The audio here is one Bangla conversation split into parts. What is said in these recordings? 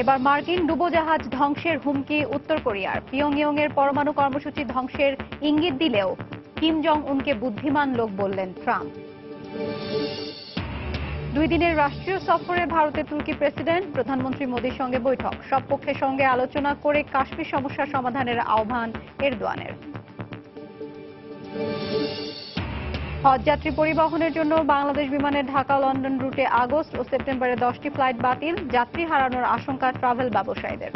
এবার মার্কিন ডুবোজাহাজ ধ্বংসের হুমকি উত্তর কোরিয়ার। পিয়ংইয়ং এর পরমাণু কর্মসূচি ধ্বংসের ইঙ্গিত দিলেও কিম জং উনকে বুদ্ধিমান লোক বললেন ট্রাম্প। 2 দিনের রাষ্ট্রীয় সফরে ভারতে তুর্কি প্রেসিডেন্ট, প্রধানমন্ত্রী মোদির সঙ্গে বৈঠক। সব পক্ষের সঙ্গে আলোচনা করে কাশ্মীর সমস্যা সমাধানের আহ্বান এরদোয়ানের। হজযাত্রী পরিবহনের জন্য বাংলাদেশ বিমানের ঢাকা লন্ডন রুটে আগস্ট ও সেপ্টেম্বরে 10টি ফ্লাইট বাতিল, যাত্রী হারানোর আশঙ্কা ট্রাভেল ব্যবসায়ীদের।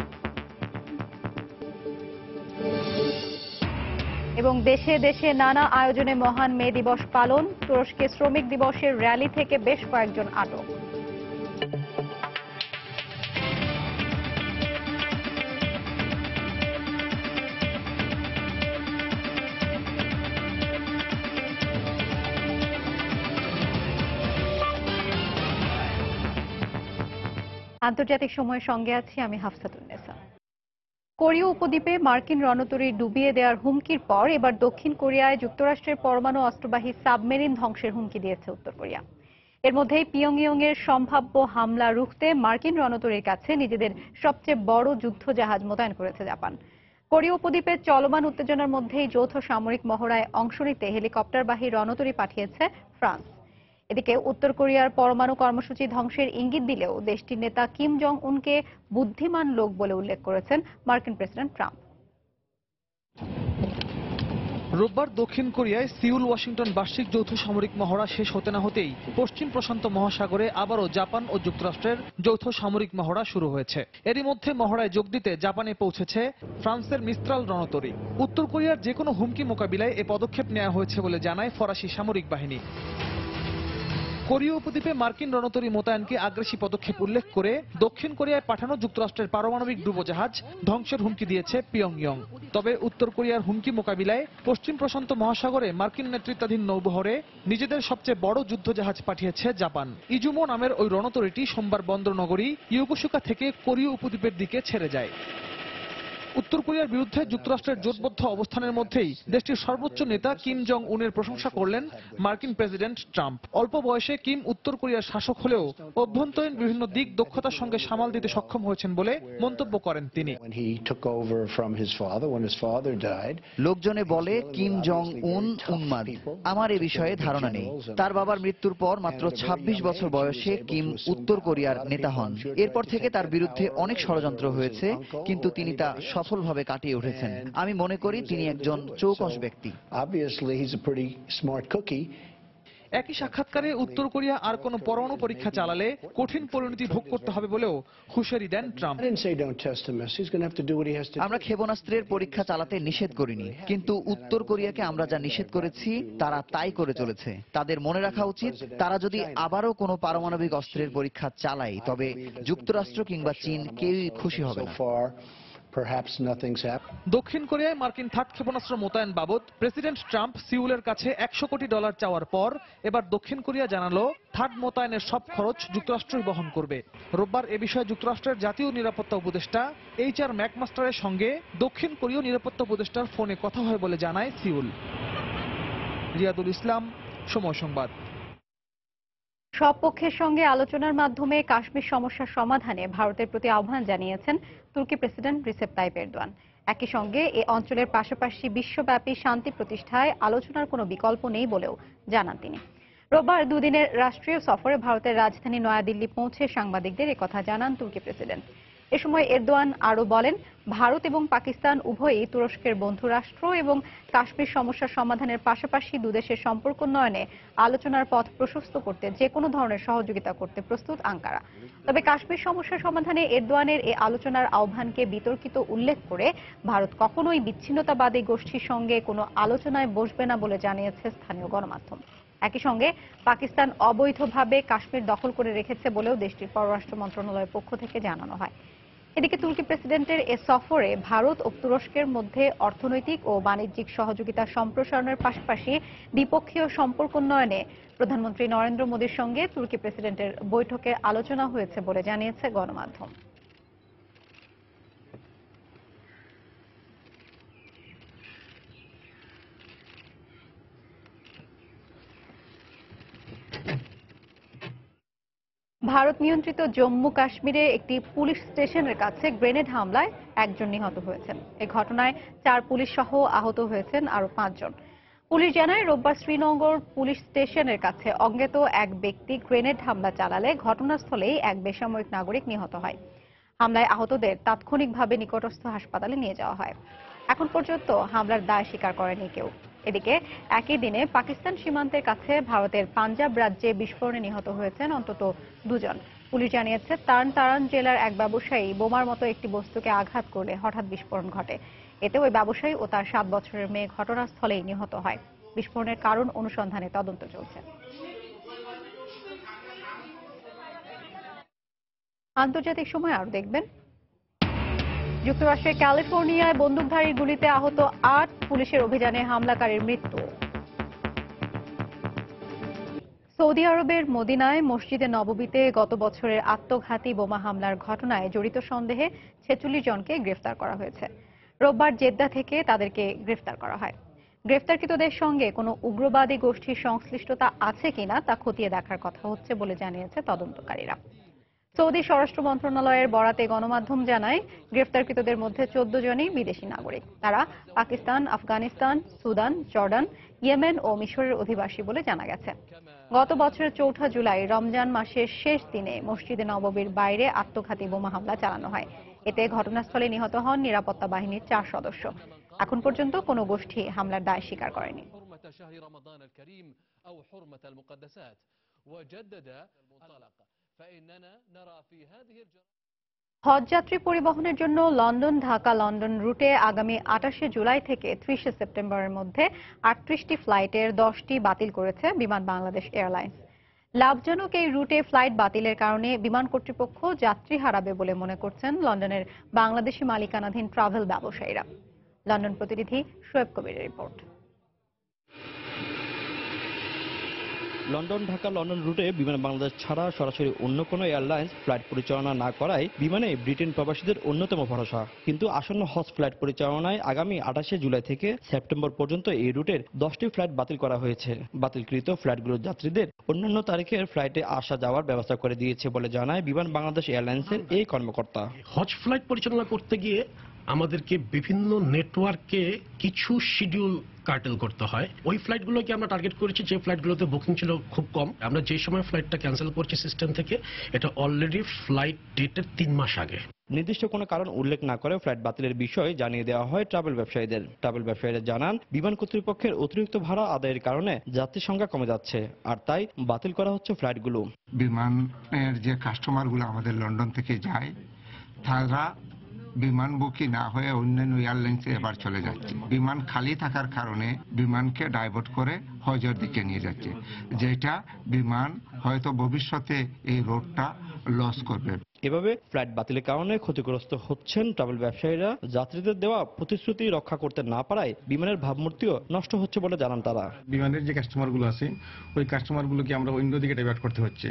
এবং দেশে দেশে নানা আয়োজনে মহান মে দিবস পালন। তুরস্কে শ্রমিক দিবসের র্যালি থেকে বেশ কয়েকজন আটক। আন্তর্জাতিক সময়ের সঙ্গে আছি আমি হাফসাতুন্নেসা। কোরীয় উপদ্বীপে মার্কিন রণতরী ডুবিয়ে দেওয়ার হুমকির পর এবার দক্ষিণ কোরিয়ায় যুক্তরাষ্ট্রের পরমাণু অস্ত্রবাহী সাবমেরিন ধ্বংসের হুমকি দিয়েছে উত্তর কোরিয়া। এর মধ্যেই পিয়ংইয়ং এর সম্ভাব্য হামলা রুখতে মার্কিন রণতরীর কাছে নিজেদের সবচেয়ে বড় যুদ্ধজাহাজ মোতায়েন করেছে জাপান। কোরীয় উপদ্বীপের চলমান উত্তেজনার মধ্যেই যৌথ সামরিক মহড়ায় অংশ নিতে হেলিকপ্টারবাহী রণতরী পাঠিয়েছে ফ্রান্স। এদিকে উত্তর কোরিয়ার পরমাণু কর্মসূচি ধ্বংসের ইঙ্গিত দিলেও দেশটির নেতা কিম জং উনকে বুদ্ধিমান লোক বলে উল্লেখ করেছেন মার্কিন প্রেসিডেন্ট ট্রাম্প। রোববার দক্ষিণ কোরিয়ায় সিউল ওয়াশিংটন বার্ষিক যৌথ সামরিক মহড়া শেষ হতে না হতেই পশ্চিম প্রশান্ত মহাসাগরে আবারও জাপান ও যুক্তরাষ্ট্রের যৌথ সামরিক মহড়া শুরু হয়েছে। এরই মধ্যে মহড়ায় যোগ দিতে জাপানে পৌঁছেছে ফ্রান্সের মিস্ত্রাল রণতরী। উত্তর কোরিয়ার যে কোনো হুমকি মোকাবিলায় এ পদক্ষেপ নেওয়া হয়েছে বলে জানায় ফরাসি সামরিক বাহিনী। কোরীয় উপদ্বীপে মার্কিন রণতরী মোতায়েনকে আগ্রাসী পদক্ষেপ উল্লেখ করে দক্ষিণ কোরিয়ায় পাঠানো যুক্তরাষ্ট্রের পারমাণবিক ডুবোজাহাজ ধ্বংসের হুমকি দিয়েছে পিয়ংইয়ং। তবে উত্তর কোরিয়ার হুমকি মোকাবিলায় পশ্চিম প্রশান্ত মহাসাগরে মার্কিন নেতৃত্বাধীন নৌবহরে নিজেদের সবচেয়ে বড় যুদ্ধজাহাজ পাঠিয়েছে জাপান। ইজুমো নামের ওই রণতরীটি সোমবার বন্দরনগরী ইয়োকোসুকা থেকে কোরীয় উপদ্বীপের দিকে ছেড়ে যায়। উত্তর কোরিয়ার বিরুদ্ধে যুক্তরাষ্ট্রের জোটবদ্ধ অবস্থানের মধ্যেই দেশটির সর্বোচ্চ নেতা কিম জং উনের প্রশংসা করলেন মার্কিন প্রেসিডেন্ট ট্রাম্প। অল্প বয়সে কিম উত্তর কোরিয়ার শাসক হলেও অভ্যন্তরীণ বিভিন্ন দিক দক্ষতার সঙ্গে সামাল দিতে সক্ষম হয়েছেন বলে মন্তব্য করেন তিনি। লোকজনে বলে কিম জং উন উন্মাদ, আমার এ বিষয়ে ধারণা নেই। তার বাবার মৃত্যুর পর মাত্র 26 বছর বয়সে কিম উত্তর কোরিয়ার নেতা হন। এরপর থেকে তার বিরুদ্ধে অনেক ষড়যন্ত্র হয়েছে, কিন্তু তিনি তা সফলভাবে কাটিয়ে উঠেছেন। আমি মনে করি তিনি একজন চৌকস ব্যক্তি। একই সাক্ষাৎকারে উত্তর কোরিয়া আর কোনো পরমাণু পরীক্ষা চালালে কঠিন পরিণতি ভোগ করতে হবে বলেও হুঁশিয়ারি দেন ট্রাম্প। আমরা ক্ষেপণাস্ত্রের পরীক্ষা চালাতে নিষেধ করিনি, কিন্তু উত্তর কোরিয়াকে আমরা যা নিষেধ করেছি তারা তাই করে চলেছে। তাদের মনে রাখা উচিত, তারা যদি আবারও কোনো পারমাণবিক অস্ত্রের পরীক্ষা চালায় তবে যুক্তরাষ্ট্র কিংবা চীন কেউই খুশি হবে না। দক্ষিণ কোরিয়ায় মার্কিন থার্ড ক্ষেপণাস্ত্র মোতায়েন বাবদ প্রেসিডেন্ট ট্রাম্প সিউলের কাছে $100 কোটি চাওয়ার পর এবার দক্ষিণ কোরিয়া জানালো থার্ড মোতায়েনের সব খরচ যুক্তরাষ্ট্রই বহন করবে। রোববার এ বিষয়ে যুক্তরাষ্ট্রের জাতীয় নিরাপত্তা উপদেষ্টা HR ম্যাকমাস্টারের সঙ্গে দক্ষিণ কোরীয় নিরাপত্তা উপদেষ্টার ফোনে কথা হয় বলে জানায় সিউল। রিয়াদুল ইসলাম, সময় সংবাদ। সব পক্ষের সঙ্গে আলোচনার মাধ্যমে কাশ্মীর সমস্যার সমাধানে ভারতের প্রতি আহ্বান জানিয়েছেন তুর্কি প্রেসিডেন্ট রিসেপ তাইপ এরদোয়ান। একই সঙ্গে এ অঞ্চলের পাশাপাশি বিশ্বব্যাপী শান্তি প্রতিষ্ঠায় আলোচনার কোনো বিকল্প নেই বলেও জানান তিনি। রোববার 2 দিনের রাষ্ট্রীয় সফরে ভারতের রাজধানী নয়াদিল্লি পৌঁছে সাংবাদিকদের একথা জানান তুর্কি প্রেসিডেন্ট। এ সময় এরদোয়ান আরও বলেন, ভারত এবং পাকিস্তান উভয়ই তুরস্কের বন্ধু রাষ্ট্র এবং কাশ্মীর সমস্যার সমাধানের পাশাপাশি দুদেশের সম্পর্ক উন্নয়নে আলোচনার পথ প্রশস্ত করতে যে কোনো ধরনের সহযোগিতা করতে প্রস্তুত আঙ্কারা। তবে কাশ্মীর সমস্যার সমাধানে এরদোয়ানের এই আলোচনার আহ্বানকে বিতর্কিত উল্লেখ করে ভারত কখনোই বিচ্ছিন্নতাবাদী গোষ্ঠীর সঙ্গে কোনো আলোচনায় বসবে না বলে জানিয়েছে স্থানীয় গণমাধ্যম। একই সঙ্গে পাকিস্তান অবৈধভাবে কাশ্মীর দখল করে রেখেছে বলেও দেশটির পররাষ্ট্র মন্ত্রণালয়ের পক্ষ থেকে জানানো হয়। এদিকে তুর্কি প্রেসিডেন্টের এ সফরে ভারত ও তুরস্কের মধ্যে অর্থনৈতিক ও বাণিজ্যিক সহযোগিতা সম্প্রসারণের পাশাপাশি দ্বিপক্ষীয় সম্পর্ক উন্নয়নে প্রধানমন্ত্রী নরেন্দ্র মোদীর সঙ্গে তুর্কি প্রেসিডেন্টের বৈঠকে আলোচনা হয়েছে বলে জানিয়েছে গণমাধ্যম। ভারত নিয়ন্ত্রিত জম্মু কাশ্মীরে একটি পুলিশ স্টেশনের কাছে গ্রেনেড হামলায় একজন নিহত হয়েছেন। এই ঘটনায় 4 পুলিশ সহ আহত হয়েছেন আরো 5 জন। পুলিশ জানায়, রোববার শ্রীনগর পুলিশ স্টেশনের কাছে অজ্ঞাত এক ব্যক্তি গ্রেনেড হামলা চালালে ঘটনাস্থলেই এক বেসামরিক নাগরিক নিহত হয়। হামলায় আহতদের তাৎক্ষণিকভাবে নিকটস্থ হাসপাতালে নিয়ে যাওয়া হয়। এখন পর্যন্ত হামলার দায় স্বীকার করেনি কেউ। এদিকে একই দিনে পাকিস্তান সীমান্তের কাছে ভারতের পাঞ্জাব রাজ্যে বিস্ফোরণে নিহত হয়েছেন অন্তত 2 জন। পুলিশ জানিয়েছে, তারান তারান জেলার এক ব্যবসায়ী বোমার মতো একটি বস্তুকে আঘাত করলে হঠাৎ বিস্ফোরণ ঘটে। এতে ওই ব্যবসায়ী ও তার 7 বছরের মেয়ে ঘটনাস্থলেই নিহত হয়। বিস্ফোরণের কারণ অনুসন্ধানে তদন্ত চলছে। আন্তর্জাতিক সময় আরো দেখবেন। যুক্তরাষ্ট্রের ক্যালিফোর্নিয়ায় বন্দুকধারীর গুলিতে আহত 8 পুলিশের অভিযানে হামলাকারীর মৃত্যু। সৌদি আরবের মদিনায় মসজিদে নববীতে গত বছরের আত্মঘাতী বোমা হামলার ঘটনায় জড়িত সন্দেহে 46 জনকে গ্রেফতার করা হয়েছে। রোববার জেদ্দা থেকে তাদেরকে গ্রেফতার করা হয়। গ্রেফতারকৃতদের সঙ্গে কোনো উগ্রবাদী গোষ্ঠীর সংশ্লিষ্টতা আছে কিনা তা খতিয়ে দেখার কথা হচ্ছে বলে জানিয়েছে তদন্তকারীরা। সৌদি স্বরাষ্ট্র মন্ত্রণালয়ের বরাতে গণমাধ্যম জানায়, গ্রেফতারকৃতদের মধ্যে 14 জনই বিদেশি নাগরিক। তারা Pakistan, Afghanistan, Sudan, Jordan, Yemen ও মিশরের অধিবাসী বলে জানা গেছে। গত বছরের 4 জুলাই রমজান মাসের শেষ দিনে মসজিদে নববীর বাইরে আত্মঘাতী বোমা হামলা চালানো হয়। এতে ঘটনাস্থলে নিহত হন নিরাপত্তা বাহিনীর 4 সদস্য। এখন পর্যন্ত কোনো গোষ্ঠী হামলার দায় স্বীকার করেনি। হজযাত্রী পরিবহনের জন্য লন্ডন ঢাকা লন্ডন রুটে আগামী 28 জুলাই থেকে 30 সেপ্টেম্বরের মধ্যে 38টি ফ্লাইটের 10টি বাতিল করেছে বিমান বাংলাদেশ এয়ারলাইন্স। লাভজনক এই রুটে ফ্লাইট বাতিলের কারণে বিমান কর্তৃপক্ষ যাত্রী হারাবে বলে মনে করছেন লন্ডনের বাংলাদেশি মালিকানাধীন ট্রাভেল ব্যবসায়ীরা। লন্ডন প্রতিনিধি শোয়েব কবিরের রিপোর্ট। লন্ডন ঢাকা লন্ডন রুটে বিমান বাংলাদেশ ছাড়া সরাসরি অন্য কোনো এয়ারলাইন্স ফ্লাইট পরিচালনা না করায় বিমানে ব্রিটেন প্রবাসীদের অন্যতম ভরসা। কিন্তু আসন্ন হজ ফ্লাইট পরিচালনায় আগামী 28 জুলাই থেকে সেপ্টেম্বর পর্যন্ত এই রুটের 10টি ফ্লাইট বাতিল করা হয়েছে। বাতিলকৃত ফ্লাইটগুলোর যাত্রীদের অন্যান্য তারিখের ফ্লাইটে আসা যাওয়ার ব্যবস্থা করে দিয়েছে বলে জানায় বিমান বাংলাদেশ এয়ারলাইন্সের এই কর্মকর্তা। হজ ফ্লাইট পরিচালনা করতে গিয়ে আমাদেরকে বিভিন্ন নেটওয়ার্কে কিছু শিডিউল কার্টেল করতে হয়। ওই ফ্লাইটগুলোকে আমরা টার্গেট করেছি যে ফ্লাইটগুলোতে বুকিং ছিল খুব কম। আমরা যে সময় ফ্লাইটটা ক্যান্সেল করছি সিস্টেম থেকে, এটা অলরেডি ফ্লাইট ডেটের 3 মাস আগে। নির্দিষ্ট কোনো কারণ উল্লেখ না করে ফ্লাইট বাতিলের বিষয় জানিয়ে দেওয়া হয় ট্রাভেল ব্যবসায়ীদের। ট্রাভেল ব্যবসায়ীরা জানান, বিমান কর্তৃপক্ষের অতিরিক্ত ভাড়া আদায়ের কারণে যাত্রীর সংখ্যা কমে যাচ্ছে, আর তাই বাতিল করা হচ্ছে ফ্লাইটগুলো। বিমানের যে কাস্টমারগুলো আমাদের লন্ডন থেকে যায়, তারা বিমান বুকিং না হয়ে অন্যান্য এয়ারলাইন্সে এবার চলে যাচ্ছে। বিমান খালি থাকার কারণে বিমানকে ডাইভার্ট করে হজের দিকে নিয়ে যাচ্ছে, যেটা বিমান হয়তো ভবিষ্যতে এই রোডটা লস করবে। এভাবে ফ্লাইট বাতিলের কারণে ক্ষতিগ্রস্ত হচ্ছেন ট্রাভেল ব্যবসায়ীরা। যাত্রীদের দেওয়া প্রতিশ্রুতি রক্ষা করতে না পারায় বিমানের ভাবমূর্তিও নষ্ট হচ্ছে বলে জানান তারা। বিমানের যে কাস্টমারগুলো আছে, ওই কাস্টমারগুলোকে আমরা অন্য দিকে ডাইভার্ট করতে হচ্ছে।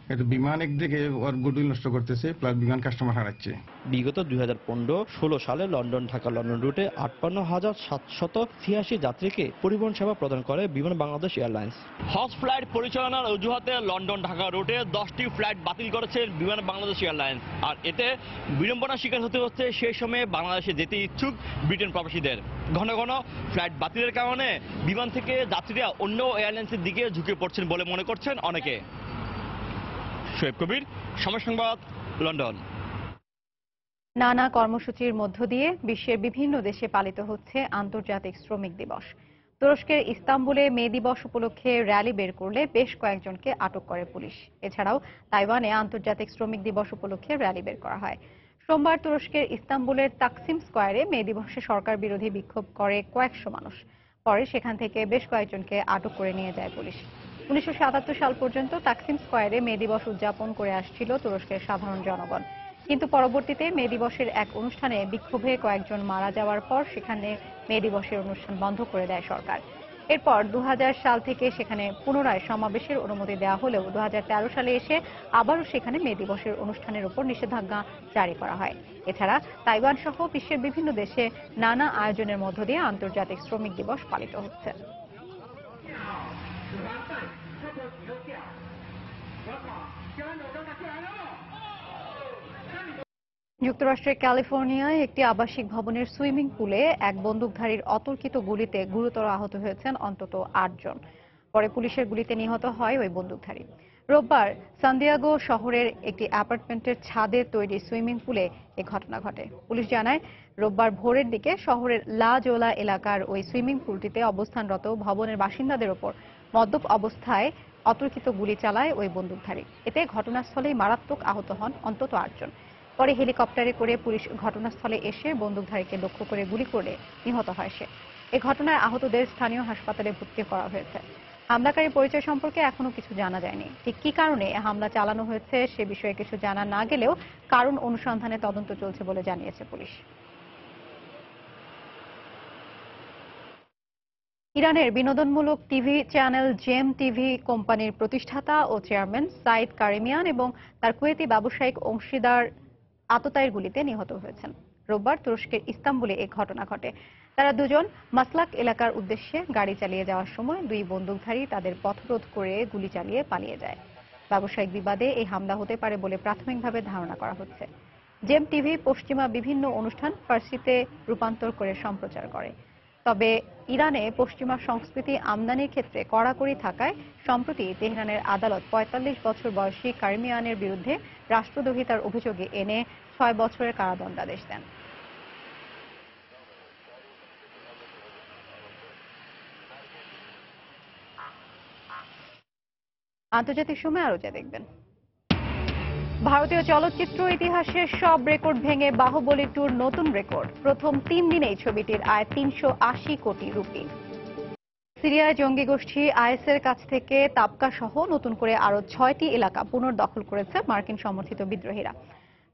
কিন্তু বিমান একদিকে ওর গুডউইল নষ্ট করতেছে, প্লাস বিমান কাস্টমার হারাচ্ছে। বিগত 2015-16 সালে লন্ডন ঢাকা লন্ডন রুটে 58,786 যাত্রীকে পরিবহন সেবা প্রদান করে বিমান বাংলাদেশ এয়ারলাইন্স। হজ ফ্লাইট পরিচালনার অজুহাতে লন্ডন ঢাকা রুটে 10টি ফ্লাইট বাতিল করেছে বিমান বাংলাদেশ এয়ারলাইন্স। আর এতে বিড়ম্বনার শিকার হতে হচ্ছে সেই সময়ে বাংলাদেশে যেতে ইচ্ছুক ব্রিটেন প্রবাসীদের। ঘন ঘন ফ্লাইট বাতিলের কারণে বিমান থেকে যাত্রীরা অন্য এয়ারলাইন্সের দিকে ঝুঁকে পড়ছেন বলে মনে করছেন অনেকে। শোয়েব কবির, সময় সংবাদ, লন্ডন। নানা কর্মসূচির মধ্য দিয়ে বিশ্বের বিভিন্ন দেশে পালিত হচ্ছে আন্তর্জাতিক শ্রমিক দিবস। তুরস্কের ইস্তাম্বুলে মে দিবস উপলক্ষে র্যালি বের করলে বেশ কয়েকজনকে আটক করে পুলিশ। এছাড়াও তাইওয়ানে আন্তর্জাতিক শ্রমিক দিবস উপলক্ষে র্যালি বের করা হয়। সোমবার তুরস্কের ইস্তাম্বুলের তাকসিম স্কয়ারে মে দিবসে সরকার বিরোধী বিক্ষোভ করে কয়েকশো মানুষ। পরে সেখান থেকে বেশ কয়েকজনকে আটক করে নিয়ে যায় পুলিশ। 1977 সাল পর্যন্ত তাকসিম স্কয়ারে মে দিবস উদযাপন করে আসছিল তুরস্কের সাধারণ জনগণ। কিন্তু পরবর্তীতে মে দিবসের এক অনুষ্ঠানে বিক্ষোভে কয়েকজন মারা যাওয়ার পর সেখানে মে দিবসের অনুষ্ঠান বন্ধ করে দেয় সরকার। এরপর 2000 সাল থেকে সেখানে পুনরায় সমাবেশের অনুমতি দেওয়া হলেও 2013 সালে এসে আবারও সেখানে মে দিবসের অনুষ্ঠানের উপর নিষেধাজ্ঞা জারি করা হয়। এছাড়া তাইওয়ান সহ বিশ্বের বিভিন্ন দেশে নানা আয়োজনের মধ্য দিয়ে আন্তর্জাতিক শ্রমিক দিবস পালিত হচ্ছে। যুক্তরাষ্ট্রের ক্যালিফোর্নিয়ায় একটি আবাসিক ভবনের সুইমিং পুলে এক বন্দুকধারীর অতর্কিত গুলিতে গুরুতর আহত হয়েছেন অন্তত ৮ জন। পরে পুলিশের গুলিতে নিহত হয় ওই বন্দুকধারী। রোববার সান্দিয়াগো শহরের একটি অ্যাপার্টমেন্টের ছাদে তৈরি সুইমিং পুলে এ ঘটনা ঘটে। পুলিশ জানায়, রোববার ভোরের দিকে শহরের লা জোলা এলাকার ওই সুইমিং পুলটিতে অবস্থানরত ভবনের বাসিন্দাদের ওপর মদ্যপ অবস্থায় অতর্কিত গুলি চালায় ওই বন্দুকধারী। এতে ঘটনাস্থলেই মারাত্মক আহত হন অন্তত ৮ জন। পরে হেলিকপ্টারে করে পুলিশ ঘটনাস্থলে এসে বন্দুকধারীকে লক্ষ্য করে গুলি করে নিহত হয় সে। এ ঘটনায় আহতদের স্থানীয় হাসপাতালে ভর্তি করা হয়েছে। হামলাকারীর পরিচয় সম্পর্কে এখনো কিছু জানা যায়নি। ঠিক কী কারণে হামলা চালানো হয়েছে সে বিষয়ে কিছু জানা না গেলেও কারণ অনুসন্ধানে তদন্ত চলছে বলে জানিয়েছে পুলিশ। ইরানের বিনোদনমূলক টিভি চ্যানেল জেম টিভি কোম্পানির প্রতিষ্ঠাতা ও চেয়ারম্যান সাইদ কারিমিয়ান এবং তার কুয়েতি ব্যবসায়িক অংশীদার আততায়ীর গুলিতে নিহত হয়েছেন। রোববার তুরস্কের ইস্তাম্বুলে এই ঘটনা ঘটে। তারা দুজন মাসলাক এলাকার উদ্দেশ্যে গাড়ি চালিয়ে যাওয়ার সময় দুই বন্দুকধারী তাদের পথরোধ করে গুলি চালিয়ে পালিয়ে যায়। ব্যবসায়িক বিবাদে এই হামলা হতে পারে বলে প্রাথমিকভাবে ধারণা করা হচ্ছে। জেম টিভি পশ্চিমা বিভিন্ন অনুষ্ঠান ফার্সিতে রূপান্তর করে সম্প্রচার করে। তবে ইরানে পশ্চিমা সংস্কৃতি আমদানির ক্ষেত্রে কড়াকড়ি থাকায় সম্প্রতি তেহরানের আদালত ৪৫ বছর বয়সী কারিমিয়ানের বিরুদ্ধে রাষ্ট্রদ্রোহিতার অভিযোগে এনে ৬ বছরের কারাদণ্ডাদেশ দেন। আন্তর্জাতিক সময় আরো যা দেখবেন। ভারতীয় চলচ্চিত্র ইতিহাসের সব রেকর্ড ভেঙে বাহুবলী টুর নতুন রেকর্ড। প্রথম ৩ দিনেই ছবিটির আয় ৩৮০ কোটি রুপি। সিরিয়ায় জঙ্গি গোষ্ঠী আইএসের কাছ থেকে তাবকা সহ নতুন করে আরো ৬টি এলাকা পুনর্দখল করেছে মার্কিন সমর্থিত বিদ্রোহীরা।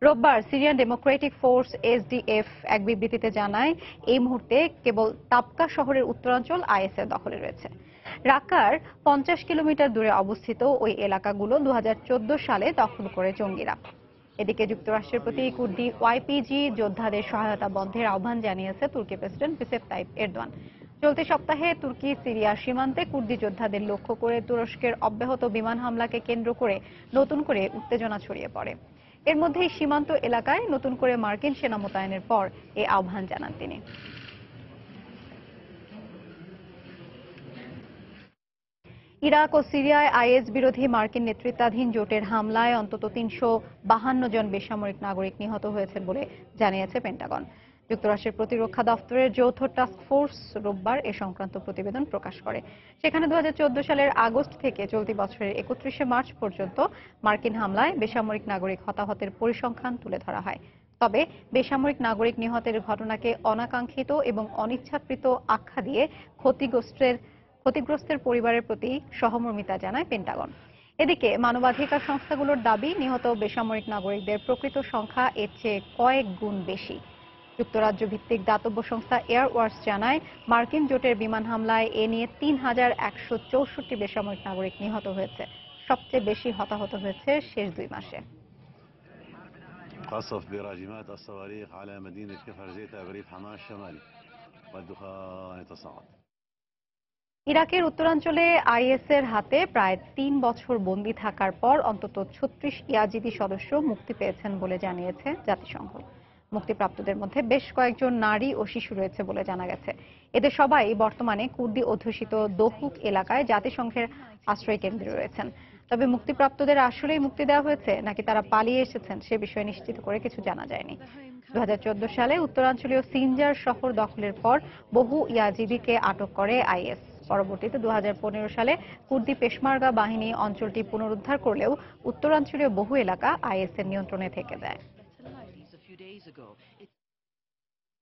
রোববার সিরিয়ান ডেমোক্রেটিক ফোর্স এসডিএফ এক বিবৃতিতে জানায়, এই মুহূর্তে কেবল তাবকা শহরের উত্তরাঞ্চল আইএসের দখলে রয়েছে। রাকার ৫০ কিলোমিটার দূরে অবস্থিত ওই এলাকাগুলো ২০১৪ সালে দখল করে জঙ্গিরা। এদিকে যুক্তরাষ্ট্রের প্রতি কুর্দি ওয়াইপিজি যোদ্ধাদের সহায়তা বন্ধের আহ্বান জানিয়েছে তুর্কি প্রেসিডেন্ট রিসেপ তাইপ এরদোয়ান। চলতি সপ্তাহে তুর্কি সিরিয়া সীমান্তে কুর্দি যোদ্ধাদের লক্ষ্য করে তুরস্কের অব্যাহত বিমান হামলাকে কেন্দ্র করে নতুন করে উত্তেজনা ছড়িয়ে পড়ে। এর মধ্যেই সীমান্ত এলাকায় নতুন করে মার্কিন সেনা মোতায়েনের পর এই আহ্বান জানান তিনি। ইরাক ও সিরিয়ায় আইএস বিরোধী মার্কিন নেতৃত্বাধীন জোটের হামলায় অন্তত ৩৫২ জন বেসামরিক নাগরিক নিহত হয়েছেন বলে জানিয়েছে পেন্টাগন। যুক্তরাষ্ট্রের প্রতিরক্ষা দপ্তরের যৌথ টাস্ক ফোর্স রোববার এ সংক্রান্ত প্রতিবেদন প্রকাশ করে। সেখানে ২০১৪ সালের আগস্ট থেকে চলতি বছরের ৩১ মার্চ পর্যন্ত মার্কিন হামলায় বেসামরিক নাগরিক হতাহতের পরিসংখ্যান তুলে ধরা হয়। তবে বেসামরিক নাগরিক নিহতের ঘটনাকে অনাকাঙ্ক্ষিত এবং অনিচ্ছাকৃত আখ্যা দিয়ে ক্ষতিগ্রস্তের পরিবারের প্রতি সহমর্মিতা জানায় পেন্টাগন। এদিকে মানবাধিকার সংস্থাগুলোর দাবি, নিহত বেসামরিক নাগরিকদের প্রকৃত সংখ্যা এর চেয়ে কয়েক গুণ বেশি। যুক্তরাজ্য ভিত্তিক দাতব্য সংস্থা এয়ার ওয়ার্স জানায়, মার্কিন জোটের বিমান হামলায় এ নিয়ে ৩,১৬৪ বেসামরিক নাগরিক নিহত হয়েছে। সবচেয়ে বেশি হতাহত হয়েছে শেষ ২ মাসে। قصف براجمات الصواريخ على مدينة كفر زيتا بريف حماة الشمالي والدخان يتصاعد। ইরাকের উত্তরাঞ্চলে আইএসের হাতে প্রায় ৩ বছর বন্দী থাকার পর অন্তত ৩৬ ইয়াজিদি সদস্য মুক্তি পেয়েছেন বলে জানিয়েছে জাতিসংঘ। মুক্তিপ্রাপ্তদের মধ্যে বেশ কয়েকজন নারী ও শিশু রয়েছে বলে জানা গেছে। এদের সবাই বর্তমানে কুর্দি অধ্যুষিত দোহুক এলাকায় জাতিসংঘের আশ্রয় কেন্দ্রে রয়েছেন। তবে মুক্তিপ্রাপ্তদের আসলেই মুক্তি দেওয়া হয়েছে নাকি তারা পালিয়ে এসেছেন সে বিষয়ে নিশ্চিত করে কিছু জানা যায়নি। ২০১৪ সালে উত্তরাঞ্চলীয় সিনজার শহর দখলের পর বহু ইয়াজিদিকে আটক করে আইএস। পরবর্তীতে ২০১৫ সালে কুর্দি পেশমার্গা বাহিনী অঞ্চলটি পুনরুদ্ধার করলেও উত্তরাঞ্চলীয় বহু এলাকা আইএসের নিয়ন্ত্রণে থেকে যায়।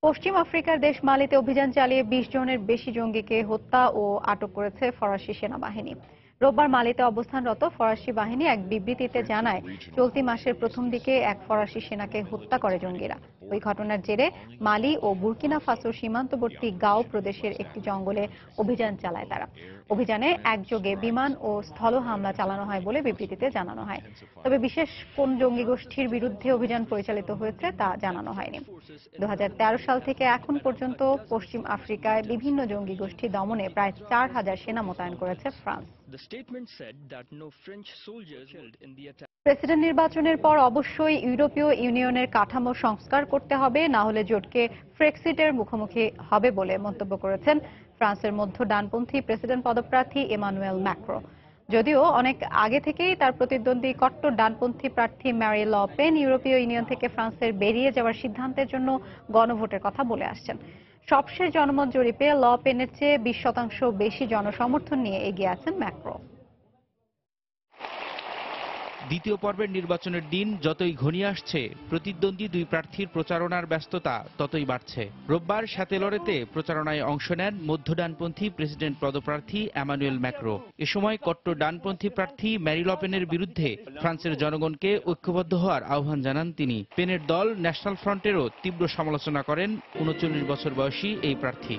পশ্চিম আফ্রিকার দেশ মালিতে অভিযান চালিয়ে ২০ জনের বেশি জঙ্গিকে হত্যা ও আটক করেছে ফরাসি সেনাবাহিনী। রোববার মালিতে অবস্থানরত ফরাসি বাহিনী এক বিবৃতিতে জানায়, চলতি মাসের প্রথম দিকে এক ফরাসি সেনাকে হত্যা করে জঙ্গিরা। ওই ঘটনার জেরে মালি ও বুর্কিনা ফাসোর সীমান্তবর্তী গাও প্রদেশের একটি জঙ্গলে অভিযান চালায় তারা। অভিযানে একযোগে বিমান ও স্থল হামলা চালানো হয় বলে বিবৃতিতে জানানো হয়। তবে বিশেষ কোন জঙ্গি গোষ্ঠীর বিরুদ্ধে অভিযান পরিচালিত হয়েছে তা জানানো হয়নি। ২০১৩ সাল থেকে এখন পর্যন্ত পশ্চিম আফ্রিকায় বিভিন্ন জঙ্গি গোষ্ঠী দমনে প্রায় ৪,০০০ সেনা মোতায়েন করেছে ফ্রান্স। প্রেসিডেন্ট নির্বাচনের পর অবশ্যই ইউরোপীয় ইউনিয়নের কাঠামো সংস্কার করতে হবে, না হলে জোটকে ব্রেক্সিটের মুখোমুখি হবে বলে মন্তব্য করেছেন ফ্রান্সের মধ্য ডানপন্থী প্রেসিডেন্ট পদপ্রার্থী এমানুয়েল ম্যাক্রো। যদিও অনেক আগে থেকেই তার প্রতিদ্বন্দ্বী কট্টর ডানপন্থী প্রার্থী ম্যারি লে পেন ইউরোপীয় ইউনিয়ন থেকে ফ্রান্সের বেরিয়ে যাওয়ার সিদ্ধান্তের জন্য গণভোটের কথা বলে আসছেন। সবশেষ জনমত জরিপে লে পেনের চেয়ে 20% বেশি জনসমর্থন নিয়ে এগিয়ে আছেন ম্যাক্রো। দ্বিতীয় পর্বের নির্বাচনের দিন যতই ঘনিয়ে আসছে, প্রতিদ্বন্দ্বী দুই প্রার্থীর প্রচারণার ব্যস্ততা ততই বাড়ছে। রোববার শ্যাতেলরেতে প্রচারণায় অংশ নেন মধ্য ডানপন্থী প্রেসিডেন্ট পদপ্রার্থী এমানুয়েল ম্যাক্রো। এ সময় কট্টর ডানপন্থী প্রার্থী ম্যারি লে পেনের বিরুদ্ধে ফ্রান্সের জনগণকে ঐক্যবদ্ধ হওয়ার আহ্বান জানান তিনি। পেনের দল ন্যাশনাল ফ্রন্টেরও তীব্র সমালোচনা করেন 39 বছর বয়সী এই প্রার্থী।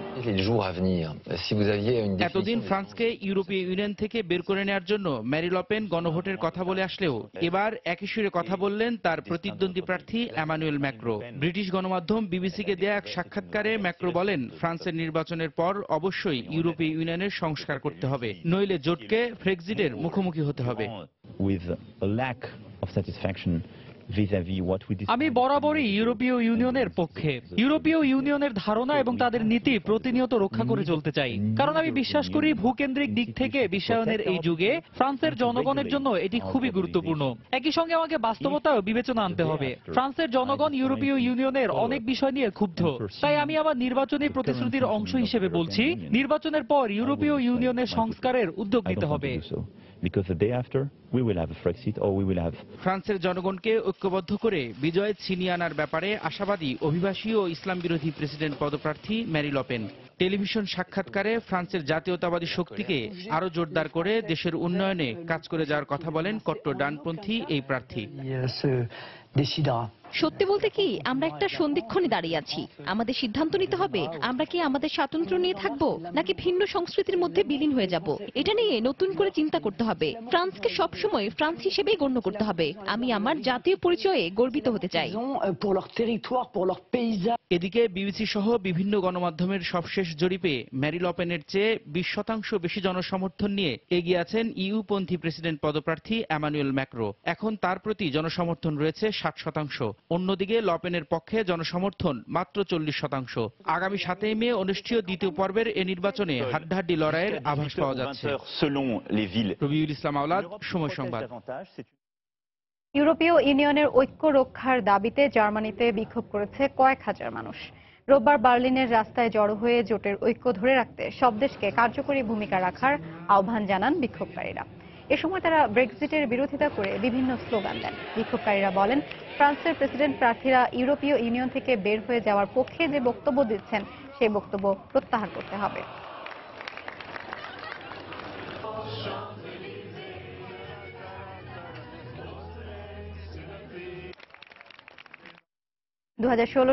এতদিন ফ্রান্সকে ইউরোপীয় ইউনিয়ন থেকে বের করে নেওয়ার জন্য ম্যারি লে পেন গণভোটের কথা বলে আসলেও এবার একই সুরে কথা বললেন তার প্রতিদ্বন্দ্বী প্রার্থী এমানুয়েল ম্যাক্রো। ব্রিটিশ গণমাধ্যম বিবিসিকে দেয়া এক সাক্ষাৎকারে ম্যাক্রো বলেন, ফ্রান্সের নির্বাচনের পর অবশ্যই ইউরোপীয় ইউনিয়নের সংস্কার করতে হবে, নইলে জোটকে ব্রেক্সিটের মুখোমুখি হতে হবে। আমি বরাবরই ইউরোপীয় ইউনিয়নের পক্ষে। ইউরোপীয় ইউনিয়নের ধারণা এবং তাদের নীতি প্রতিনিয়ত রক্ষা করে চলতে চাই, কারণ আমি বিশ্বাস করি ভূকেন্দ্রিক দিক থেকে বিশ্বায়নের এই যুগে ফ্রান্সের জনগণের জন্য এটি খুবই গুরুত্বপূর্ণ। একই সঙ্গে আমাকে বাস্তবতাও বিবেচনা আনতে হবে। ফ্রান্সের জনগণ ইউরোপীয় ইউনিয়নের অনেক বিষয় নিয়ে ক্ষুব্ধ, তাই আমি আমার নির্বাচনী প্রতিশ্রুতির অংশ হিসেবে বলছি, নির্বাচনের পর ইউরোপীয় ইউনিয়নের সংস্কারের উদ্যোগ নিতে হবে। ফ্রান্সের জনগণকে ঐক্যবদ্ধ করে বিজয় ছিনিয়ে আনার ব্যাপারে আশাবাদী অভিবাসী ও ইসলাম বিরোধী প্রেসিডেন্ট পদপ্রার্থী ম্যারি লে পেন। টেলিভিশন সাক্ষাৎকারে ফ্রান্সের জাতীয়তাবাদী শক্তিকে আরো জোরদার করে দেশের উন্নয়নে কাজ করে যাওয়ার কথা বলেন কট্টর ডানপন্থী এই প্রার্থী। সত্যি বলতে কি, আমরা একটা সন্ধিক্ষণে দাঁড়িয়ে আছি। আমাদের সিদ্ধান্ত নিতে হবে, আমরা কি আমাদের স্বাতন্ত্র্য নিয়ে থাকবো নাকি ভিন্ন সংস্কৃতির মধ্যে বিলীন হয়ে যাব। এটা নিয়ে নতুন করে চিন্তা করতে হবে। ফ্রান্সকে সবসময় ফ্রান্স হিসেবেই গণ্য করতে হবে। আমি আমার জাতীয় পরিচয়ে গর্বিত হতে চাই। এদিকে বিবিসি সহ বিভিন্ন গণমাধ্যমের সবশেষ জরিপে ম্যারি লে পেনের চেয়ে 20% বেশি জনসমর্থন নিয়ে এগিয়ে আছেন ইউপন্থী প্রেসিডেন্ট পদপ্রার্থী এমানুয়েল ম্যাক্রো। এখন তার প্রতি জনসমর্থন রয়েছে 60%। অন্যদিকে লে পেনের পক্ষে জনসমর্থন মাত্র 40%। আগামী 7 মে অনুষ্ঠেয় দ্বিতীয় পর্বের এ নির্বাচনে হাড্ডাহাড্ডি লড়াইয়ের আভাস পাওয়া যাচ্ছে। রবিউল ইসলাম আওলাদ, সময় সংবাদ। ইউরোপীয় ইউনিয়নের ঐক্য রক্ষার দাবিতে জার্মানিতে বিক্ষোভ করেছে কয়েক হাজার মানুষ। রোববার বার্লিনের রাস্তায় জড়ো হয়ে জোটের ঐক্য ধরে রাখতে সব দেশকে কার্যকরী ভূমিকা রাখার আহ্বান জানান বিক্ষোভকারীরা। এ সময় তারা ব্রেক্সিটের বিরোধিতা করে বিভিন্ন স্লোগান দেন। বিক্ষোভকারীরা বলেন, ফ্রান্সের প্রেসিডেন্ট প্রার্থীরা ইউরোপীয় ইউনিয়ন থেকে বের হয়ে যাওয়ার পক্ষে যে বক্তব্য দিচ্ছেন সেই বক্তব্য প্রত্যাহার করতে হবে।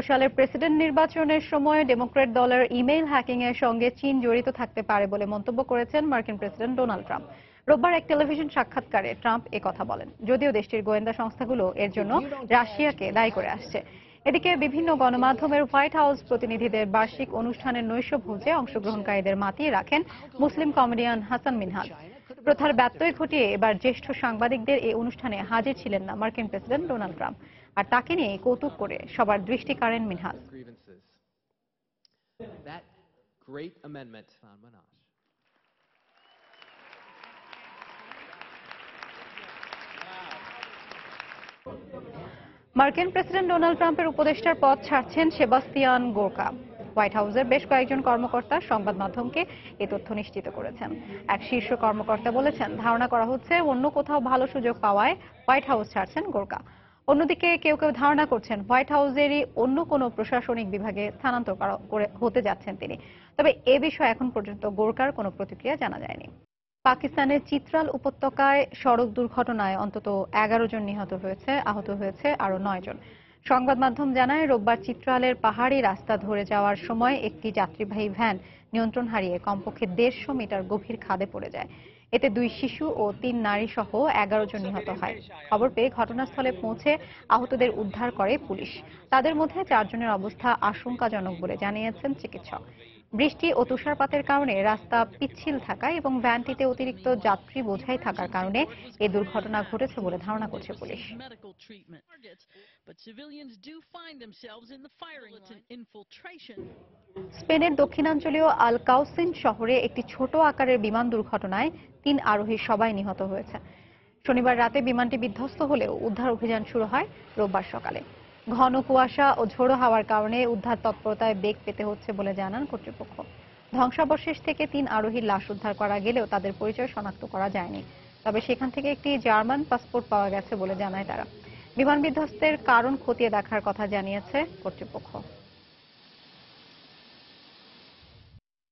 সালের প্রেসিডেন্ট নির্বাচনের সময় ডেমোক্র্যাট দলের ইমেইল হ্যাকিং এর সঙ্গে চীন জড়িত থাকতে পারে বলে মন্তব্য করেছেন মার্কিন প্রেসিডেন্ট ডোনাল্ড ট্রাম্প। রোববার এক টেলিভিশন সাক্ষাৎকারে ট্রাম্প একথা বলেন, যদিও দেশটির গোয়েন্দা সংস্থাগুলো এর জন্য রাশিয়াকে দায়ী করে আসছে। এদিকে বিভিন্ন গণমাধ্যমের হোয়াইট হাউস প্রতিনিধিদের বার্ষিক অনুষ্ঠানের নৈশভোজে অংশগ্রহণকারীদের মাতিয়ে রাখেন মুসলিম কমেডিয়ান হাসান মিনহাজ। প্রথার ব্যত্যয় ঘটিয়ে এবার জ্যেষ্ঠ সাংবাদিকদের এই অনুষ্ঠানে হাজির ছিলেন না মার্কিন প্রেসিডেন্ট ডোনাল্ড ট্রাম্প, আর তাকে নিয়ে কৌতুক করে সবার দৃষ্টি কাড়েন মিনহাজ। মার্কিন প্রেসিডেন্ট ডোনাল্ড ট্রাম্পের উপদেষ্টার পদ ছাড়ছেন সেবাস্তিয়ান গোরকা। হোয়াইট হাউসের বেশ কয়েকজন কর্মকর্তা সংবাদ মাধ্যমকে এই তথ্য নিশ্চিত করেছেন। এক শীর্ষ কর্মকর্তা বলেছেন, ধারণা করা হচ্ছে অন্য কোথাও ভালো সুযোগ পাওয়ায় হোয়াইট হাউস ছাড়ছেন গোরকা। অন্যদিকে কেউ কেউ ধারণা করছেন হোয়াইট হাউসেরই অন্য কোনো প্রশাসনিক বিভাগে স্থানান্তর হতে যাচ্ছেন তিনি। তবে এ বিষয়ে এখন পর্যন্ত গোরকার কোনো প্রতিক্রিয়া জানা যায়নি। পাকিস্তানের চিত্রাল উপত্যকায় সড়ক দুর্ঘটনায় অন্তত 11 জন নিহত হয়েছে, আহত হয়েছে আরো 9 জন। সংবাদ মাধ্যম জানায়, রোববার চিত্রালের পাহাড়ি রাস্তা ধরে যাওয়ার সময় একটি যাত্রীবাহী ভ্যান নিয়ন্ত্রণ হারিয়ে কমপক্ষে 150 মিটার গভীর খাদে পড়ে যায়। এতে 2 শিশু ও 3 নারী সহ 11 জন নিহত হয়। খবর পেয়ে ঘটনাস্থলে পৌঁছে আহতদের উদ্ধার করে পুলিশ। তাদের মধ্যে 4 জনের অবস্থা আশঙ্কাজনক বলে জানিয়েছেন চিকিৎসক। বৃষ্টি ও তুষারপাতের কারণে রাস্তা পিচ্ছিল থাকায় এবং ভ্যানটিতে অতিরিক্ত যাত্রী বোঝাই থাকার কারণে এই দুর্ঘটনা ঘটেছে বলে ধারণা করছে পুলিশ। স্পেনের দক্ষিণাঞ্চলীয় আলকাউসিন শহরে একটি ছোট আকারের বিমান দুর্ঘটনায় 3 আরোহী সবাই নিহত হয়েছে। শনিবার রাতে বিমানটি বিধ্বস্ত হলেও উদ্ধার অভিযান শুরু হয় রোববার সকালে। ঘন কুয়াশা ও ঝোড়ো হাওয়ার কারণে উদ্ধার তৎপরতায় বেগ পেতে হচ্ছে বলে জানান কর্তৃপক্ষ। ধ্বংসাবশেষ থেকে 3 আরোহীর লাশ উদ্ধার করা গেলেও তাদের পরিচয় শনাক্ত করা যায়নি। তবে সেখান থেকে একটি জার্মান পাসপোর্ট পাওয়া গেছে বলে জানায় তারা। বিমান বিধ্বস্তের কারণ খতিয়ে দেখার কথা জানিয়েছে কর্তৃপক্ষ।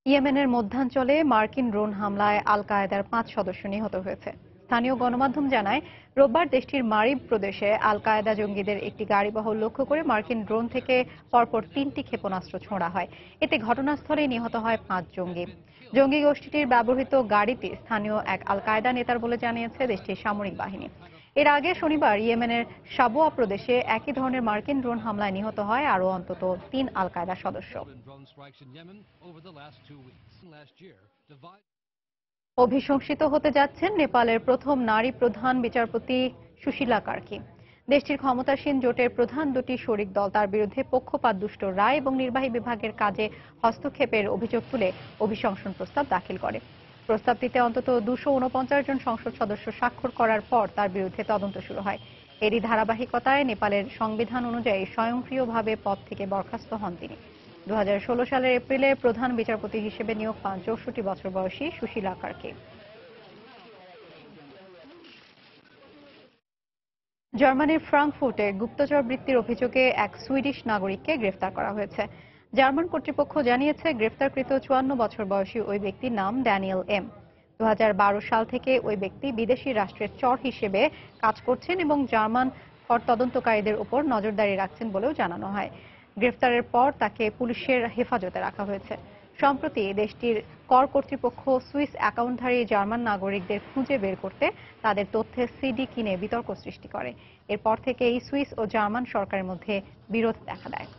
ইয়েমেনের মধ্যাঞ্চলে মার্কিন ড্রোন হামলায় আল কায়েদার 5 সদস্য নিহত হয়েছে। স্থানীয় গণমাধ্যম জানায়, রোববার দেশটির মারিব প্রদেশে আল কায়েদা জঙ্গিদের একটি গাড়িবহর লক্ষ্য করে মার্কিন ড্রোন থেকে পরপর 3টি ক্ষেপণাস্ত্র ছোড়া হয়। এতে ঘটনাস্থলে নিহত হয় 5 জঙ্গি। জঙ্গি গোষ্ঠীটির ব্যবহৃত গাড়িটি স্থানীয় এক আল কায়েদা নেতার বলে জানিয়েছে দেশটির সামরিক বাহিনী। এর আগে শনিবার ইয়েমেনের সাবোয়া প্রদেশে একই ধরনের মার্কিন ড্রোন হামলায় নিহত হয় আরও অন্তত 3 আল কায়েদা সদস্য। অভিশংসিত হতে যাচ্ছেন নেপালের প্রথম নারী প্রধান বিচারপতি সুশীলা কার্কি। দেশটির ক্ষমতাসীন জোটের প্রধান দুটি শরিক দল তার বিরুদ্ধে পক্ষপাতদুষ্ট রায় এবং নির্বাহী বিভাগের কাজে হস্তক্ষেপের অভিযোগ তুলে অভিশংসন প্রস্তাব দাখিল করে। প্রস্তাবটিতে অন্তত 249 জন সংসদ সদস্য স্বাক্ষর করার পর তার বিরুদ্ধে তদন্ত শুরু হয়। এরই ধারাবাহিকতায় নেপালের সংবিধান অনুযায়ী স্বয়ংক্রিয়ভাবে পদ থেকে বরখাস্ত হন তিনি। 2016 সালের এপ্রিলে প্রধান বিচারপতি হিসেবে নিয়োগ পান 64 বছর বয়সী সুশীলা কার্কি। জার্মানির ফ্রাঙ্কফুর্টে গুপ্তচর বৃত্তির অভিযোগে এক সুইডিশ নাগরিককে গ্রেফতার করা হয়েছে। জার্মান কর্তৃপক্ষ জানিয়েছে, গ্রেফতারকৃত 54 বছর বয়সী ওই ব্যক্তির নাম ড্যানিয়েল এম। 2012 সাল থেকে ওই ব্যক্তি বিদেশি রাষ্ট্রের চর হিসেবে কাজ করছেন এবং জার্মান কর তদন্তকারীদের উপর নজরদারি রাখছেন বলেও জানানো হয়। গ্রেফতারের পর তাকে পুলিশের হেফাজতে রাখা হয়েছে। সম্প্রতি দেশটির কর কর্তৃপক্ষ সুইস অ্যাকাউন্টধারী জার্মান নাগরিকদের খুঁজে বের করতে তাদের তথ্যের সিডি কিনে বিতর্ক সৃষ্টি করে। এরপর থেকেই সুইস ও জার্মান সরকারের মধ্যে বিরোধ দেখা দেয়।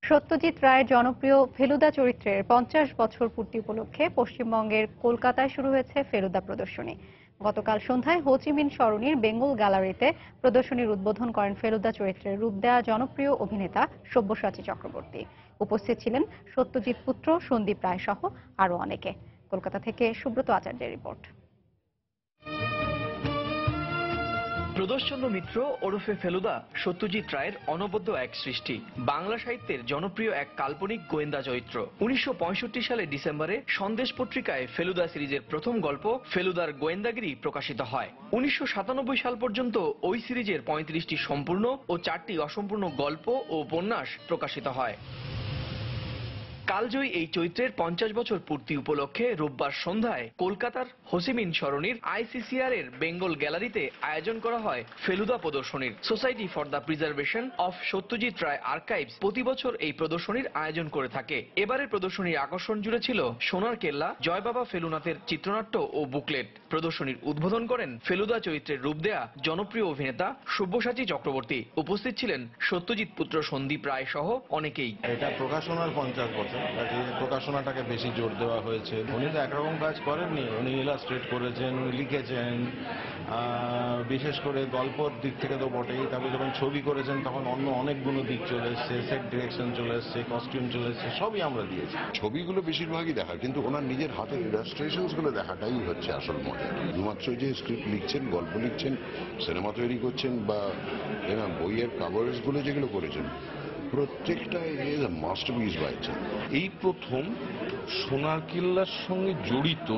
সত্যজিৎ রায়ের জনপ্রিয় ফেলুদা চরিত্রের 50 বছর পূর্তি উপলক্ষে পশ্চিমবঙ্গের কলকাতায় শুরু হয়েছে ফেলুদা প্রদর্শনী। গতকাল সন্ধ্যায় হো চি মিন সরণির বেঙ্গল গ্যালারিতে প্রদর্শনীর উদ্বোধন করেন ফেলুদা চরিত্রের রূপ দেয়া জনপ্রিয় অভিনেতা সব্যসাচী চক্রবর্তী। উপস্থিত ছিলেন সত্যজিৎ পুত্র সন্দীপ রায় সহ আরও অনেকে। কলকাতা থেকে সুব্রত আচার্যের রিপোর্ট। প্রদোষচন্দ্র মিত্র ওরফে ফেলুদা সত্যজিৎ রায়ের অনবদ্য এক সৃষ্টি। বাংলা সাহিত্যের জনপ্রিয় এক কাল্পনিক গোয়েন্দা চরিত্র। 1965 সালে ডিসেম্বরে সন্দেশ পত্রিকায় ফেলুদা সিরিজের প্রথম গল্প ফেলুদার গোয়েন্দাগিরি প্রকাশিত হয়। 1997 সাল পর্যন্ত ওই সিরিজের 35টি সম্পূর্ণ ও 4টি অসম্পূর্ণ গল্প ও উপন্যাস প্রকাশিত হয়। কালজয়ী এই চরিত্রের 50 বছর পূর্তি উপলক্ষে রোববার সন্ধ্যায় কলকাতার হো চি মিন সরণির ICCR এর বেঙ্গল গ্যালারিতে আয়োজন করা হয় ফেলুদা প্রদর্শনীর। Society for the preservation of Satyajit Ray archives প্রতি বছর এই প্রদর্শনীর আয়োজন করে থাকে। এবারের প্রদর্শনীর আকর্ষণ জুড়ে ছিল সোনার কেল্লা, জয় বাবা ফেলুনাথের চিত্রনাট্য ও বুকলেট। প্রদর্শনীর উদ্বোধন করেন ফেলুদা চরিত্রের রূপ দেয়া জনপ্রিয় অভিনেতা সব্যসাচী চক্রবর্তী। উপস্থিত ছিলেন সত্যজিৎ পুত্র সন্দীপ রায় সহ অনেকেই। এটা প্রকাশনার 50 বছর, প্রকাশনাটাকে বেশি জোর দেওয়া হয়েছে। উনি তো একরকম কাজ করেননি, উনি ইলাস্ট্রেট করেছেন, উনি লিখেছেন, বিশেষ করে গল্পর দিক থেকে তো বটেই। তারপরে যখন ছবি করেছেন তখন অন্য অনেকগুলো দিক চলে এসছে, সেট ডিরেকশন চলে এসছে, কস্টিউম চলে এসছে, সবই আমরা দিয়েছি। ছবিগুলো বেশিরভাগই দেখা, কিন্তু ওনার নিজের হাতের ইলাস্ট্রেশনস গুলো দেখাটাই হচ্ছে আসল মজা। শুধুমাত্র যে স্ক্রিপ্ট লিখছেন, গল্প লিখছেন, সিনেমা তৈরি করছেন বা বইয়ের কাভার্স গুলো যেগুলো করেছেন, প্রত্যেকটা is a masterpiece by itself. এই প্রথম সোনার কেল্লার সঙ্গে জড়িত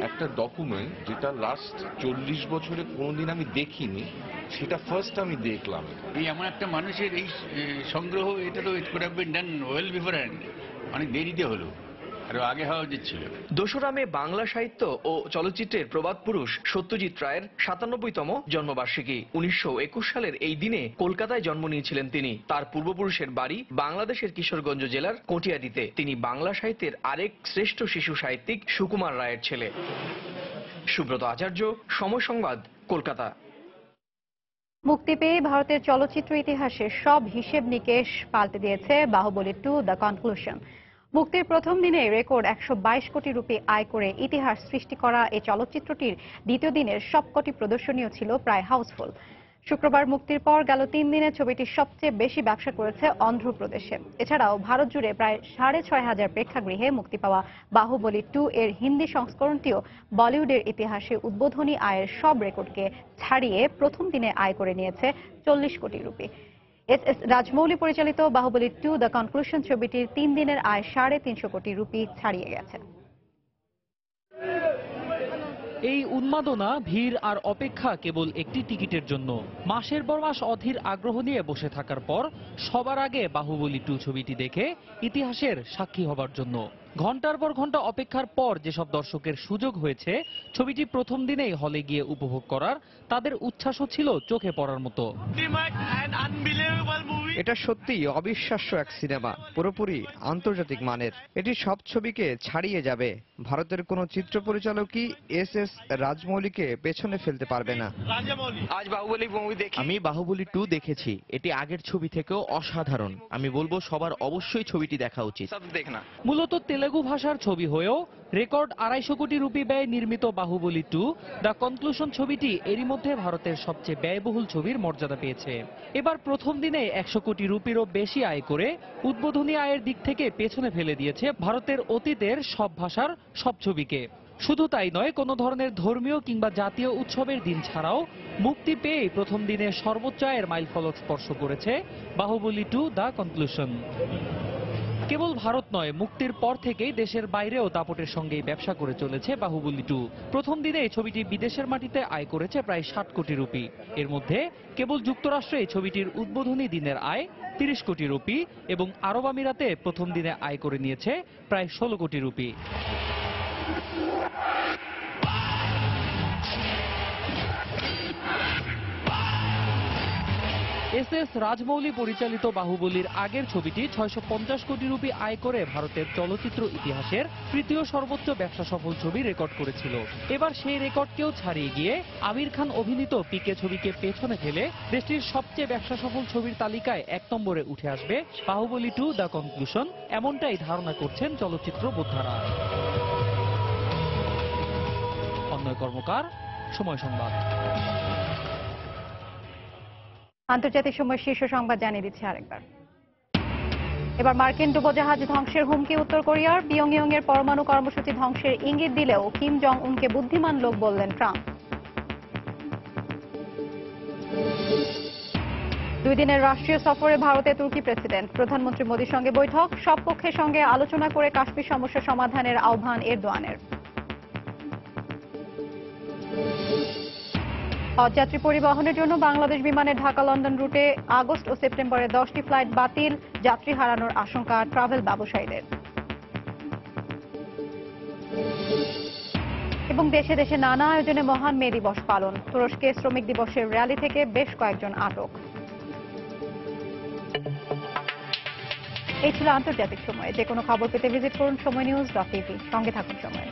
একটা ডকুমেন্ট যেটা লাস্ট 40 বছরে কোনোদিন আমি দেখিনি, সেটা ফার্স্ট আমি দেখলাম। এই এমন একটা মানুষের এই সংগ্রহ, এটা তো it could have been done well beforehand, অনেক দেরিতে হলো, আরো আগে হওয়া উচিত ছিল। 2রা মে বাংলা সাহিত্য ও চলচ্চিত্রের প্রবাদ পুরুষ সত্যজিৎ রায়ের 97তম জন্মবার্ষিকী। 1921 সালের এই দিনে কলকাতায় জন্ম নিয়েছিলেন তিনি। তার পূর্বপুরুষের বাড়ি বাংলাদেশের কিশোরগঞ্জ জেলার কটিয়াদিতে। তিনি বাংলা সাহিত্যের আরেক শ্রেষ্ঠ শিশু সাহিত্যিক সুকুমার রায়ের ছেলে। সুব্রত আচার্য, সময় সংবাদ, কলকাতা। মুক্তি পেয়ে ভারতের চলচ্চিত্র ইতিহাসের সব হিসেব নিকেশ পাল্টে দিয়েছে বাহুবলী 2 দ্য কনক্লুশন। মুক্তির প্রথম দিনে রেকর্ড 122 কোটি রুপি আয় করে ইতিহাস সৃষ্টি করা এই চলচ্চিত্রটির দ্বিতীয় দিনের সবকটি প্রদর্শনীও ছিল প্রায় হাউসফুল। শুক্রবার মুক্তির পর গেল 3 দিনে ছবিটি সবচেয়ে বেশি ব্যবসা করেছে অন্ধ্রপ্রদেশে। এছাড়াও ভারত জুড়ে প্রায় 6,500 প্রেক্ষাগৃহে মুক্তি পাওয়া বাহুবলী 2 এর হিন্দি সংস্করণটিও বলিউডের ইতিহাসে উদ্বোধনী আয়ের সব রেকর্ডকে ছাড়িয়ে প্রথম দিনে আয় করে নিয়েছে 40 কোটি রুপি। এস রাজমৌলি পরিচালিত বাহুবলী 2 দ্য কনক্লুশন ছবিটির 3 দিনের আয় 350 কোটি রুপি ছাড়িয়ে গেছে। এই উন্মাদনা, ভিড় আর অপেক্ষা কেবল একটি টিকিটের জন্য। মাসের পর মাস অধীর আগ্রহ নিয়ে বসে থাকার পর সবার আগে বাহুবলী 2 ছবিটি দেখে ইতিহাসের সাক্ষী হবার জন্য। ঘন্টার পর ঘন্টা অপেক্ষার পর যেসব দর্শকের সুযোগ হয়েছে ছবিটি প্রথম দিনেই হলে গিয়ে উপভোগ করার, তাদের উচ্ছ্বাসও ছিল চোখে পড়ার মতো। এটা সত্যিই অবিশ্বাস্য এক সিনেমা, পুরোপুরি আন্তর্জাতিক মানের। এটি সব ছবিকে ছাড়িয়ে যাবে। ভারতের কোনো চিত্র পরিচালকই এস রাজমৌলিকে পেছনে ফেলতে পারবে না। আজ বাহুবলী মুভি দেখি। আমি বাহুবলী 2 দেখেছি। এটি আগের ছবি থেকেও অসাধারণ। আমি বলবো সবার অবশ্যই ছবিটি দেখা উচিত। মূলত তেলেগু ভাষার ছবি হয়েও রেকর্ড 250 কোটি রুপি ব্যয়ে নির্মিত বাহুবলী 2 দ্য কনক্লুশন ছবিটি এরই মধ্যে ভারতের সবচেয়ে ব্যয়বহুল ছবির মর্যাদা পেয়েছে। এবার প্রথম দিনে 100 কোটি রুপিরও বেশি আয় করে উদ্বোধনী আয়ের দিক থেকে পেছনে ফেলে দিয়েছে ভারতের অতীতের সব ভাষার সব ছবিকে। শুধু তাই নয়, কোনো ধরনের ধর্মীয় কিংবা জাতীয় উৎসবের দিন ছাড়াও মুক্তি পেয়ে প্রথম দিনে সর্বোচ্চ আয়ের মাইলফলক স্পর্শ করেছে বাহুবলী 2 দ্য কনক্লুশন। কেবল ভারত নয়, মুক্তির পর থেকেই দেশের বাইরেও দাপটের সঙ্গেই ব্যবসা করে চলেছে বাহুবলী 2। প্রথম দিনে ছবিটি বিদেশের মাটিতে আয় করেছে প্রায় 60 কোটি রুপি। এর মধ্যে কেবল যুক্তরাষ্ট্রে ছবিটির উদ্বোধনী দিনের আয় 30 কোটি রুপি এবং আরব আমিরাতে প্রথম দিনে আয় করে নিয়েছে প্রায় 16 কোটি রুপি। এস রাজমৌলি পরিচালিত বাহুবলীর আগের ছবিটি 650 কোটি রুপি আয় করে ভারতের চলচ্চিত্র ইতিহাসের তৃতীয় সর্বোচ্চ ব্যবসা সফল ছবি রেকর্ড করেছিল। এবার সেই রেকর্ডকেও ছাড়িয়ে গিয়ে আমির খান অভিনীত পিকে ছবিকে পেছনে ফেলে দেশটির সবচেয়ে ব্যবসা সফল ছবির তালিকায় 1 নম্বরে উঠে আসবে বাহুবলী 2 দ্য কনক্লুশন, এমনটাই ধারণা করছেন চলচ্চিত্র বোদ্ধারা। অন্যয় কর্মকার, সময় সংবাদ। আন্তর্জাতিক সময় শীর্ষ সংবাদ জানিয়ে দিচ্ছে আরেকবার। এবার মার্কিন ডুবোজাহাজ ধ্বংসের হুমকি উত্তর কোরিয়ার। পিয়ংইয়ং এর পরমাণু কর্মসূচি ধ্বংসের ইঙ্গিত দিলেও কিম জং উনকে বুদ্ধিমান লোক বললেন ট্রাম্প। 2 দিনের রাষ্ট্রীয় সফরে ভারতে তুর্কি প্রেসিডেন্ট। প্রধানমন্ত্রী মোদীর সঙ্গে বৈঠক। সব পক্ষের সঙ্গে আলোচনা করে কাশ্মীর সমস্যা সমাধানের আহ্বান এরদোয়ানের। হজযাত্রী পরিবহনের জন্য বাংলাদেশ বিমানের ঢাকা লন্ডন রুটে আগস্ট ও সেপ্টেম্বরে 10টি ফ্লাইট বাতিল। যাত্রী হারানোর আশঙ্কা ট্রাভেল ব্যবসায়ীদের। এবং দেশে দেশে নানা আয়োজনে মহান মে দিবস পালন। তুরস্কে শ্রমিক দিবসের র্যালি থেকে বেশ কয়েকজন আটক। এই ছিল আন্তর্জাতিক সময়। যে কোনো খবর পেতে ভিজিট করুন সময়নিউজ.tv। সঙ্গে থাকুন সময়।